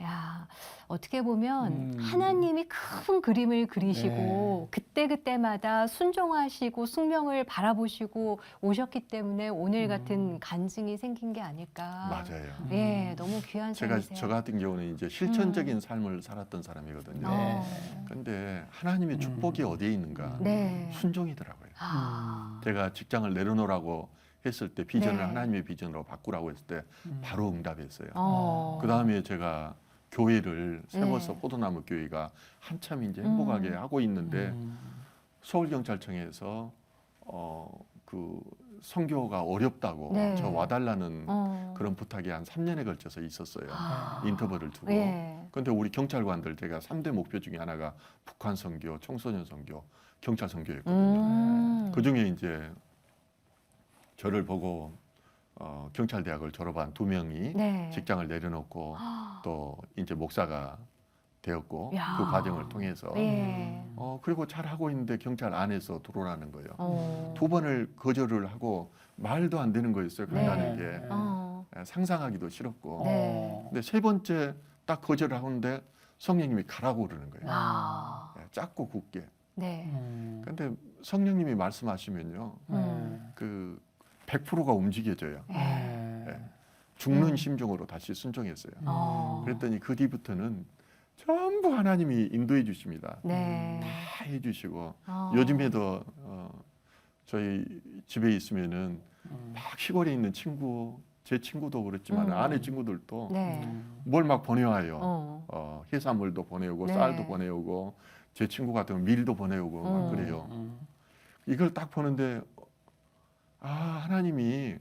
야, 어떻게 보면 하나님이 큰 그림을 그리시고 그때그때마다 순종하시고 숙명을 바라보시고 오셨기 때문에 오늘 같은 간증이 생긴 게 아닐까. 맞아요. 예, 너무 귀한 제가 삶이세요. 저 같은 경우는 이제 실천적인 삶을 살았던 사람이거든요. 네. 근데 하나님의 축복이 어디에 있는가? 네. 순종이더라고요. 아. 제가 직장을 내려놓으라고 했을 때 비전을 네. 하나님의 비전으로 바꾸라고 했을 때 바로 응답했어요. 그 다음에 제가 교회를 세워서 네. 포도나무 교회가 한참 이제 행복하게 하고 있는데 서울경찰청에서 그 선교가 어렵다고 네. 저 와달라는 그런 부탁이 한 3년에 걸쳐서 있었어요. 인터벌을 두고. 예. 그런데 우리 경찰관들 제가 3대 목표 중에 하나가 북한 선교, 청소년 선교, 경찰 선교였거든요. 그 중에 이제 저를 보고 경찰대학을 졸업한 2명이 네. 직장을 내려놓고 또 이제 목사가 되었고 야. 그 과정을 통해서 예. 그리고 잘 하고 있는데 경찰 안에서 들어오라는 거예요. 2번을 거절을 하고 말도 안 되는 거였어요. 간다는 네. 게 상상하기도 싫었고. 네. 근데 세 번째 딱 거절을 하는데 성령님이 가라고 그러는 거예요. 아. 작고 굳게. 네. 근데 성령님이 말씀하시면요, 그 100%가 움직여져요. 예. 죽는 심정으로 다시 순종했어요. 그랬더니 그 뒤부터는 전부 하나님이 인도해 주십니다. 네. 다 해주시고 요즘에도 저희 집에 있으면은 막 시골에 있는 친구, 제 친구도 그렇지만 아내 친구들도 네. 뭘 막 보내와요. 해산물도 보내오고 네. 쌀도 보내오고 제 친구 같은 밀도 보내오고 막 그래요. 이걸 딱 보는데 하나님이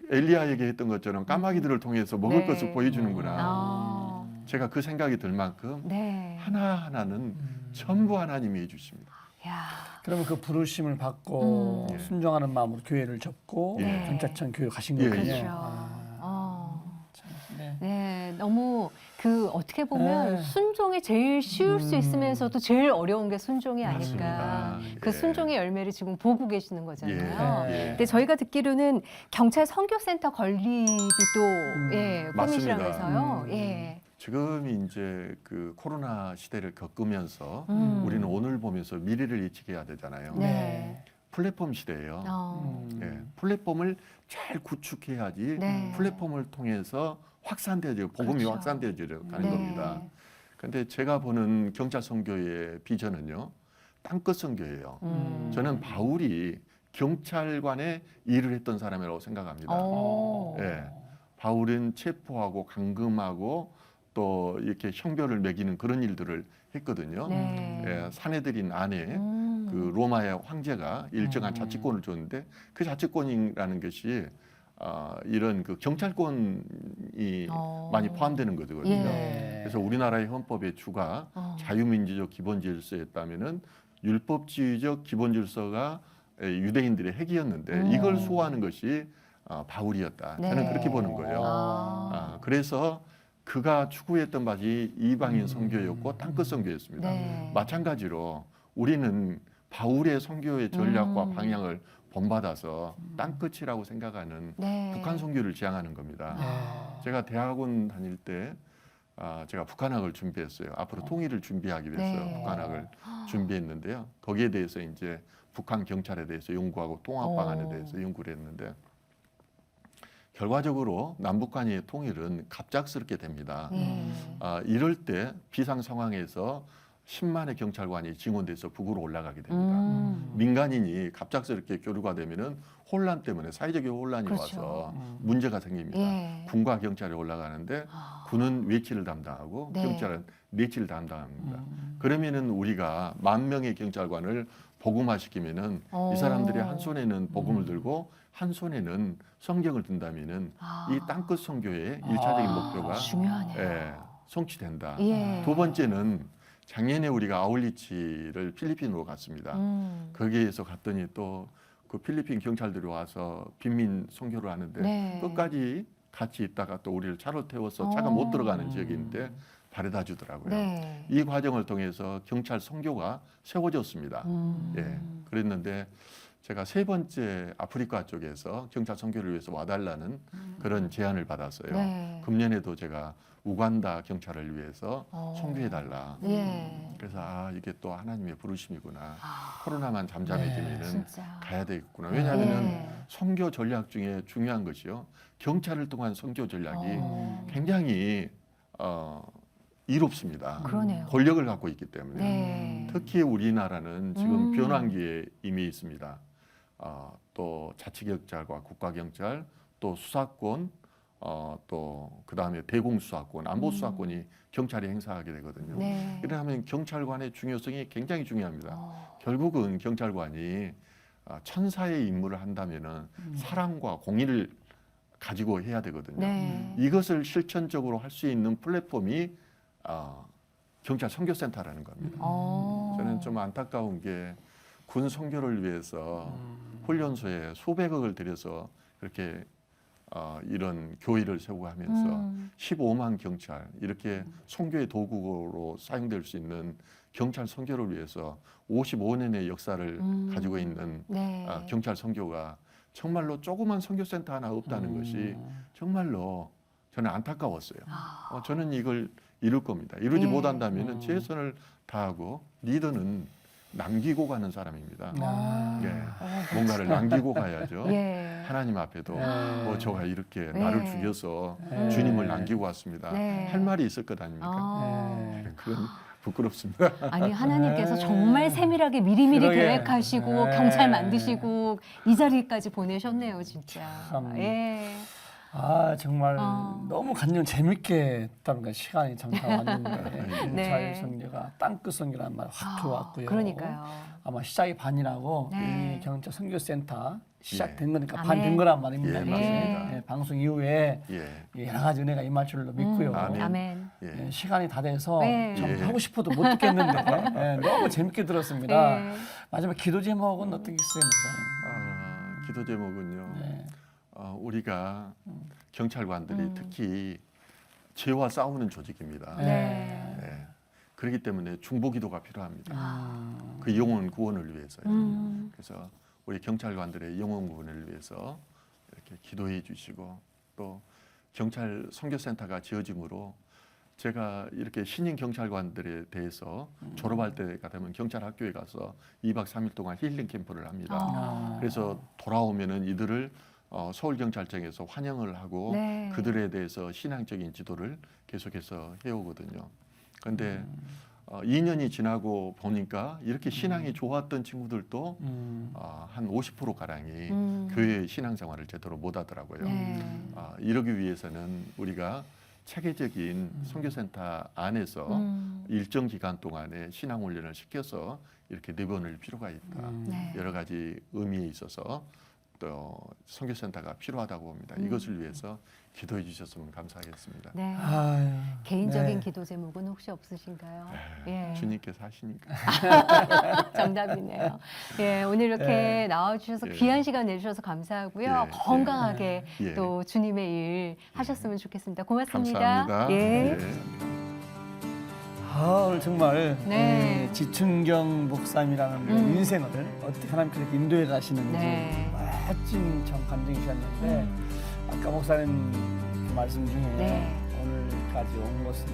엘리야에게 했던 것처럼 까마귀들을 통해서 먹을 네. 것을 보여주는구나. 제가 그 생각이 들 만큼 네. 하나하나는 전부 하나님이 해주십니다. 야. 그러면 그 부르심을 받고 예. 순종하는 마음으로 교회를 접고 예. 경찰청 교회 가신 예, 거군요. 예. 그렇죠. 참, 네. 네, 너무 그 어떻게 보면 네. 순종이 제일 쉬울 수 있으면서도 제일 어려운 게 순종이 아닐까. 맞습니다. 그 예. 순종의 열매를 지금 보고 계시는 거잖아요. 예. 근데 저희가 듣기로는 경찰 선교센터 건립이 또 예, 꿈이시라고 맞습니다. 해서요. 예. 지금 이제 그 코로나 시대를 겪으면서 음. 우리는 오늘 보면서 미래를 예측해야 되잖아요. 네. 플랫폼 시대예요. 예, 플랫폼을 잘 구축해야지 네. 플랫폼을 통해서 확산되어지고 복음이 그렇죠. 확산되어지는 네. 겁니다. 근데 제가 보는 경찰 선교의 비전은요, 땅끝 선교예요. 저는 바울이 경찰관의 일을 했던 사람이라고 생각합니다. 오. 예, 바울은 체포하고 감금하고 또 이렇게 형벌을 매기는 그런 일들을 했거든요. 네. 예, 사내들인 안에 그 로마의 황제가 일정한 자치권을 줬는데 그 자치권이라는 것이 이런 그 경찰권이 많이 포함되는 거거든요. 예. 그래서 우리나라의 헌법의 주가 자유민주적 기본질서였다면은 율법주의적 기본질서가 유대인들의 핵이었는데 이걸 수호하는 것이 바울이었다. 저는 네. 그렇게 보는 거예요. 그래서 그가 추구했던 바지 이방인 선교였고 땅끝 선교였습니다. 네. 마찬가지로 우리는 바울의 선교의 전략과 방향을 본받아서 땅끝이라고 생각하는 네. 북한 선교를 지향하는 겁니다. 네. 제가 대학원 다닐 때 제가 북한학을 준비했어요. 앞으로 통일을 준비하기 위해서 네. 북한학을 준비했는데요. 거기에 대해서 이제 북한 경찰에 대해서 연구하고 통합 방안에 대해서 연구를 했는데 결과적으로 남북 간의 통일은 갑작스럽게 됩니다. 이럴 때 비상 상황에서 10만의 경찰관이 증원돼서 북으로 올라가게 됩니다. 민간인이 갑작스럽게 교류가 되면은 혼란 때문에 사회적인 혼란이 그렇죠. 와서 문제가 생깁니다. 예. 군과 경찰이 올라가는데 군은 외치를 담당하고 네. 경찰은 내치를 담당합니다. 그러면은 우리가 10,000명의 경찰관을 복음화시키면은 이 사람들이 한 손에는 복음을 들고 한 손에는 성경을 든다면은 이 땅끝 선교의 일차적인 목표가 중요하네요. 성취된다. 예. 두 번째는 작년에 우리가 아울리치를 필리핀으로 갔습니다. 거기에서 갔더니 또 그 필리핀 경찰들이 와서 빈민 선교를 하는데 네. 끝까지 같이 있다가 또 우리를 차로 태워서 차가 못 들어가는 지역이 있는데 바래다 주더라고요. 네. 이 과정을 통해서 경찰 선교가 세워졌습니다. 예, 그랬는데 제가 3번째 아프리카 쪽에서 경찰 선교를 위해서 와달라는 그런 제안을 받았어요. 네. 금년에도 제가 우간다 경찰을 위해서 선교해달라. 예. 그래서 이게 또 하나님의 부르심이구나. 아, 코로나만 잠잠해지면은 진짜. 가야 되겠구나. 왜냐하면은 네. 선교 전략 중에 중요한 것이요. 경찰을 통한 선교 전략이 굉장히 이롭습니다. 그러네요. 권력을 갖고 있기 때문에. 네. 특히 우리나라는 지금 변환기에 이미 있습니다. 또 자치경찰과 국가경찰, 또 수사권, 또 그다음에 대공수사권, 안보수사권이 경찰이 행사하게 되거든요. 네. 그러면 경찰관의 중요성이 굉장히 중요합니다. 결국은 경찰관이 천사의 임무를 한다면은 사랑과 공의를 가지고 해야 되거든요. 네. 이것을 실천적으로 할 수 있는 플랫폼이 경찰 선교센터라는 겁니다. 저는 좀 안타까운 게 군 선교를 위해서 훈련소에 수백억을 들여서 그렇게 이런 교회를 세우고 하면서 15만 경찰 이렇게 선교의 도구로 사용될 수 있는 경찰 선교를 위해서 55년의 역사를 가지고 있는 네. 경찰 선교가 정말로 조그만 선교센터 하나 없다는 것이 정말로 저는 안타까웠어요. 저는 이걸 이룰 겁니다. 이루지 예. 못한다면 최선을 다하고 리더는 남기고 가는 사람입니다. 예, 뭔가를 남기고 가야죠. 예. 하나님 앞에도 네. 저가 이렇게 네. 나를 죽여서 네. 주님을 남기고 왔습니다. 네. 할 말이 있을 것 아닙니까? 네. 그건 부끄럽습니다. 아니 하나님께서 네. 정말 세밀하게 미리미리 그러게. 계획하시고 네. 경찰 만드시고 이 자리까지 보내셨네요, 진짜. 참. 예. 정말 어. 너무 간증 재밌게 했다는 거 시간이 잠깐 왔는데 경찰 네. 선교가 땅끝 선교라는 말 확 들어왔고요. 그러니까요. 아마 시작이 반이라고 네. 이 경찰 선교센터 시작된 예. 거니까 아멘. 반 된 거란 말입니다. 예, 이게. 맞습니다. 예, 방송 이후에 예, 여러 가지 은혜가 임할 줄로 믿고요. 아멘. 아멘. 예. 예, 시간이 다 돼서 네. 좀 예. 하고 싶어도 못 듣겠는데 너무 재밌게 들었습니다. 네. 마지막 기도 제목은 어떻게 있어요, 목사님? 기도 제목은요. 네. 우리가 경찰관들이 특히 죄와 싸우는 조직입니다. 네. 예. 그렇기 때문에 중보기도가 필요합니다. 음. 그 영혼 구원을 위해서요. 음. 그래서 우리 경찰관들의 영혼 구원을 위해서 이렇게 기도해 주시고 또 경찰 선교센터가 지어짐으로 제가 이렇게 신인 경찰관들에 대해서 졸업할 때가 되면 경찰 학교에 가서 2박 3일 동안 힐링 캠프를 합니다. 그래서 돌아오면은 이들을 서울경찰청에서 환영을 하고 네. 그들에 대해서 신앙적인 지도를 계속해서 해오거든요. 그런데 2년이 지나고 보니까 이렇게 신앙이 좋았던 친구들도 한 50% 가량이 교회 신앙생활을 제대로 못하더라고요. 네. 이러기 위해서는 우리가 체계적인 선교센터 안에서 일정 기간 동안에 신앙 훈련을 시켜서 이렇게 내보낼 필요가 있다. 네. 여러 가지 의미에 있어서 또 선교센터가 필요하다고 봅니다. 이것을 위해서 기도해 주셨으면 감사하겠습니다. 네. 아유, 개인적인 네. 기도 제목은 혹시 없으신가요? 예. 주님께서 하시니까. 정답이네요. 예, 오늘 이렇게 네. 나와주셔서 예. 귀한 시간 내주셔서 감사하고요. 예. 건강하게 예. 또 주님의 일 하셨으면 좋겠습니다. 고맙습니다. 감사합니다. 예. 오늘 정말 네. 지춘경 목사님이라는 인생을 어떻게 하나님께서 이렇게 인도해 가시는지 네. 멋진 참 간증이셨는데 아까 목사님 그 말씀 중에 네. 오늘까지 온 것은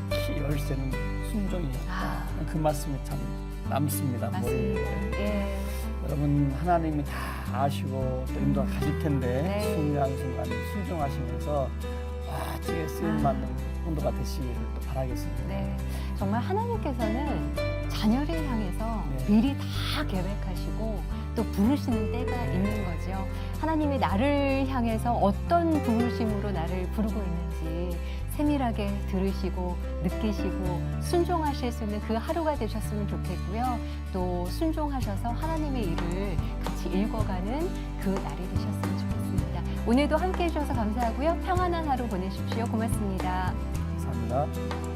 키 열쇠는 순종이었다. 그 말씀이 참 남습니다. 맞습니다. 머리에. 예. 여러분 하나님이 다 아시고 또 인도가 가실 텐데 네. 순간순간 순종하시면서 멋지게 쓰임받는 인도가 되시기를 또 바라겠습니다. 네. 정말 하나님께서는 자녀를 향해서 네. 미리 다 계획하시고 또 부르시는 때가 있는 거죠. 하나님이 나를 향해서 어떤 부르심으로 나를 부르고 있는지 세밀하게 들으시고 느끼시고 순종하실 수 있는 그 하루가 되셨으면 좋겠고요. 또 순종하셔서 하나님의 일을 같이 읽어가는 그 날이 되셨으면 좋겠습니다. 오늘도 함께해 주셔서 감사하고요. 평안한 하루 보내십시오. 고맙습니다. 감사합니다.